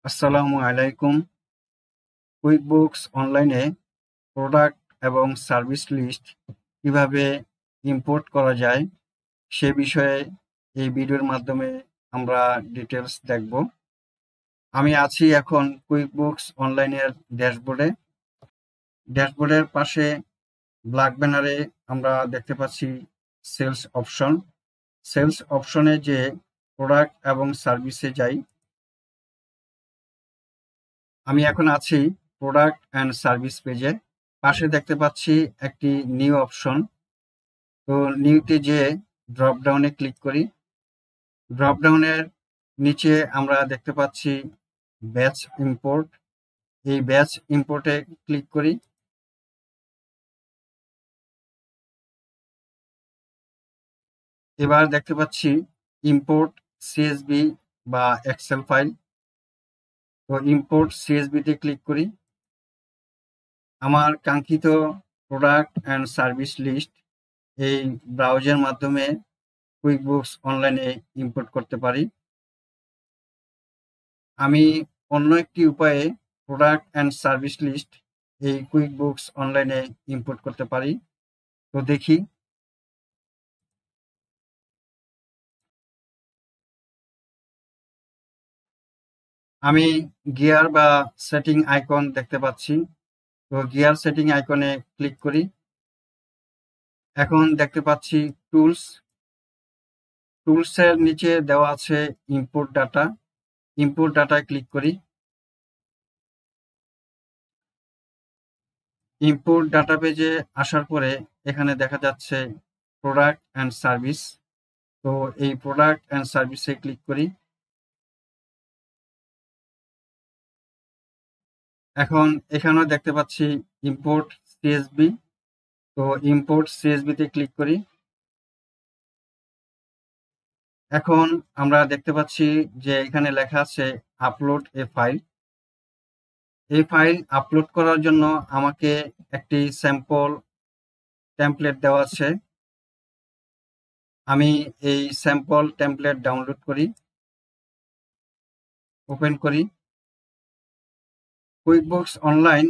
আসসালামু আলাইকুম। কুইকবুকস অনলাইনে প্রোডাক্ট এবং সার্ভিস লিস্ট কিভাবে ইম্পোর্ট করা যায় সে বিষয়ে এই ভিডিওর মাধ্যমে আমরা ডিটেলস দেখব। আমি আছি এখন কুইকবুকস অনলাইনের ড্যাশবোর্ডে। ড্যাশবোর্ডের পাশে ব্ল্যাক ব্যানারে আমরা দেখতে পাচ্ছি সেলস অপশন। সেলস অপশনে যে প্রোডাক্ট এবং সার্ভিসে যাই। আমি এখন আছি প্রোডাক্ট অ্যান্ড সার্ভিস পেজে। পাশে দেখতে পাচ্ছি একটি নিউ অপশন। তো নিউতে যে ড্রপ ডাউনে ক্লিক করি। ড্রপ ডাউনের নিচে আমরা দেখতে পাচ্ছি ব্যাচ ইম্পোর্ট। এই ব্যাচ ইম্পোর্টে ক্লিক করি। এবার দেখতে পাচ্ছি ইম্পোর্ট সিএসভি বা এক্সেল ফাইল। তো ইম্পোর্ট সিএসভিতে ক্লিক করি। আমার কাঙ্ক্ষিত প্রোডাক্ট অ্যান্ড সার্ভিস লিস্ট এই ব্রাউজারের মাধ্যমে কুইকবুকস অনলাইনে ইম্পোর্ট করতে পারি। আমি অন্য একটি উপায়ে প্রোডাক্ট অ্যান্ড সার্ভিস লিস্ট এই কুইকবুকস অনলাইনে ইম্পোর্ট করতে পারি। তো দেখি। আমি গিয়ার বা সেটিং আইকন দেখতে পাচ্ছি। তো গিয়ার সেটিং আইকনে ক্লিক করি। এখন দেখতে পাচ্ছি টুলস। টুলসের নিচে দেওয়া আছে ইম্পোর্ট ডাটা। ইম্পোর্ট ডাটায় ক্লিক করি। ইম্পোর্ট ডাটা পেজে আসার পরে এখানে দেখা যাচ্ছে প্রোডাক্ট অ্যান্ড সার্ভিস। তো এই প্রোডাক্ট অ্যান্ড সার্ভিসে ক্লিক করি। এখন এখানেও দেখতে পাচ্ছি ইম্পোর্ট সিএসভি। তো ইম্পোর্ট সিএসভি তে ক্লিক করি। এখন আমরা দেখতে পাচ্ছি যে এখানে লেখা আছে আপলোড এ ফাইল। এই ফাইল আপলোড করার জন্য আমাকে একটি স্যাম্পল টেমপ্লেট দেওয়া আছে। আমি এই স্যাম্পল টেমপ্লেট ডাউনলোড করি, ওপেন করি। কুইকবুকস অনলাইন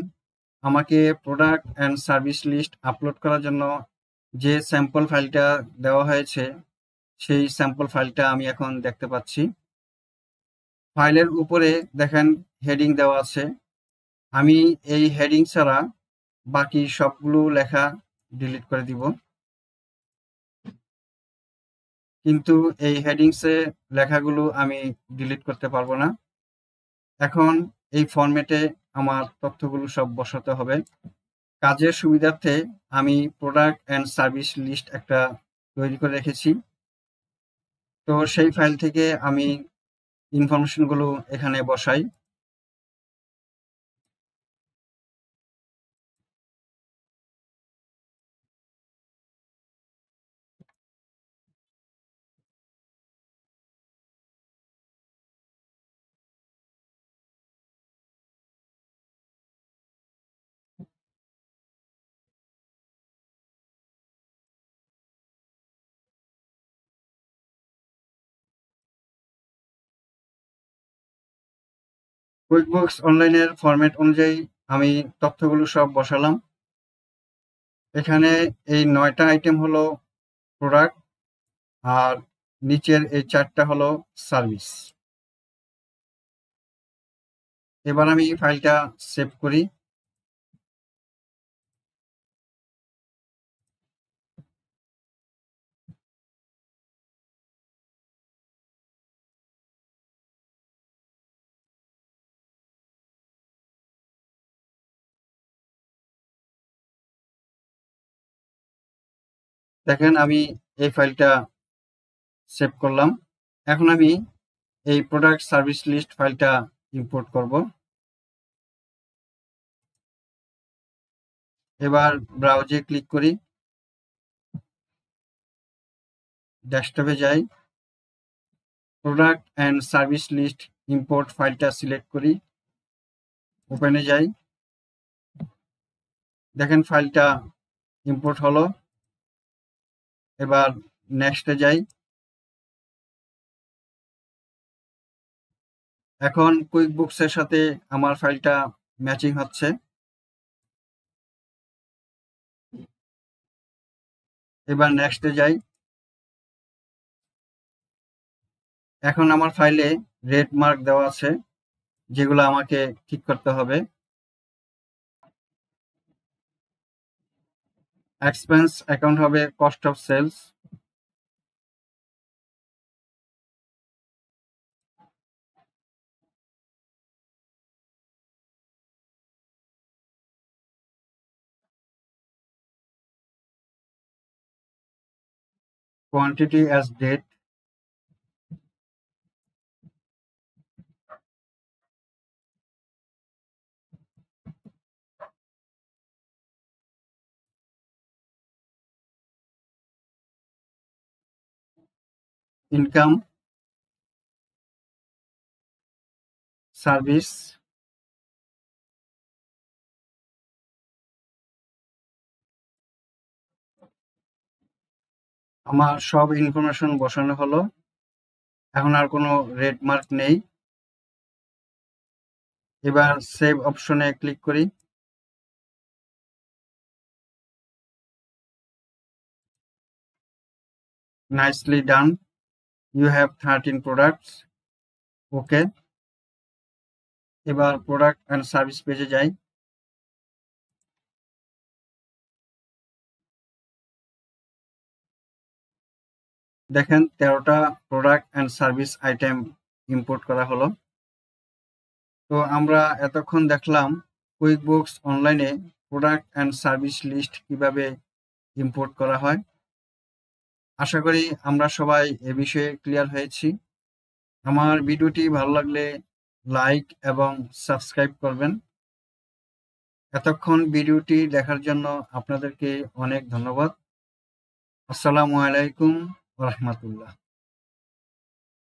আমাকে product and service list upload করার জন্য যে স্যাম্পল ফাইলটা দেওয়া হয়েছে সেই স্যাম্পল ফাইলটা আমি এখন দেখতে পাচ্ছি। ফাইলের উপরে দেখেন হেডিং দেওয়া আছে। আমি এই হেডিং ছাড়া বাকি সবগুলো লেখা ডিলিট করে দিব, কিন্তু এই হেডিংসে লেখাগুলো আমি ডিলিট করতে পারবো না। এখন এই ফরম্যাটে আমার তথ্যগুলো সব বসাতে হবে। কাজের সুবিধার্থে আমি প্রোডাক্ট অ্যান্ড সার্ভিস লিস্ট একটা তৈরি করে রেখেছি। তো সেই ফাইল থেকে আমি ইনফরমেশনগুলো এখানে বসাই। কুইকবুকস অনলাইনের ফরম্যাট অনুযায়ী আমি তথ্যগুলো সব বসালাম। এখানে এই ৯টা আইটেম হলো প্রোডাক্ট, আর নিচের এই 4টা হলো সার্ভিস। এবার আমি ফাইলটা সেভ করি। দেখেন আমি এই ফাইলটা সেভ করলাম। এখন আমি এই প্রোডাক্ট সার্ভিস লিস্ট ফাইলটা ইম্পোর্ট করব। এবার ব্রাউজে ক্লিক করি, ডেস্কটপে যাই, product and service list import ফাইলটা সিলেক্ট করি, ওপেনে যাই। দেখেন ফাইলটা ইম্পোর্ট হলো। এবার নেক্সটে যাই। এখন কুইকবুকস এর সাথে আমার ফাইলটা ম্যাচিং হচ্ছে। এবার নেক্সটে যাই। এখন আমার ফাইলে রেড মার্ক দেওয়া আছে, যেগুলো আমাকে ঠিক করতে হবে। এক্সপেন্স অ্যাকাউন্ট হবে cost of sales. Quantity as date. Income, service. আমার সব ইনফরমেশন বসানো হলো। এখন আর কোনো রেড মার্ক নেই। এবার সেভ অপশনে ক্লিক করি। Nicely done, you have 13 products. Okay. এবার প্রোডাক্ট অ্যান্ড সার্ভিস পেজে যাই। দেখেন 13টা product and service item import করা হলো। তো আমরা এতক্ষণ দেখলাম কুইকবুকস অনলাইনে প্রোডাক্ট অ্যান্ড সার্ভিস লিস্ট কিভাবে ইম্পোর্ট করা হয়। আশা করি আমরা সবাই এ বিষয়ে ক্লিয়ার হয়েছি। আমার ভিডিওটি ভালো লাগলে লাইক এবং সাবস্ক্রাইব করবেন। এতক্ষণ ভিডিওটি দেখার জন্য আপনাদেরকে অনেক ধন্যবাদ। আসসালামু আলাইকুম ওয়া রাহমাতুল্লাহ।